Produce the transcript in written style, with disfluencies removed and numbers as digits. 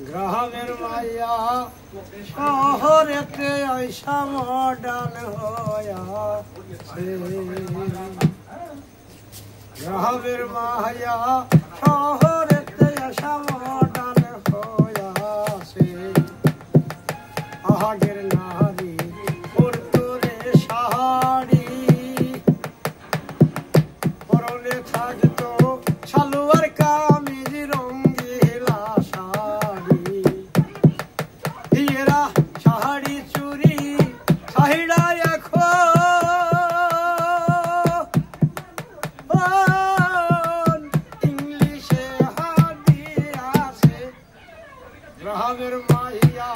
গ্রামের মাইয়া শহরেতে আইসা মডার্ন হইয়াছে গ্রামের মাইয়া শহরেতে আইসা মডার্ন হইয়াছে আগের নারী পরতরে শাড়ি পরনে থাকতো সালোয়ার কামিজ রঙ্গিলা শাড়ি এরা শাড়ি চুরি চাহিদা এখন ইংলিশে হাদি আছে গ্রামের মাইয়া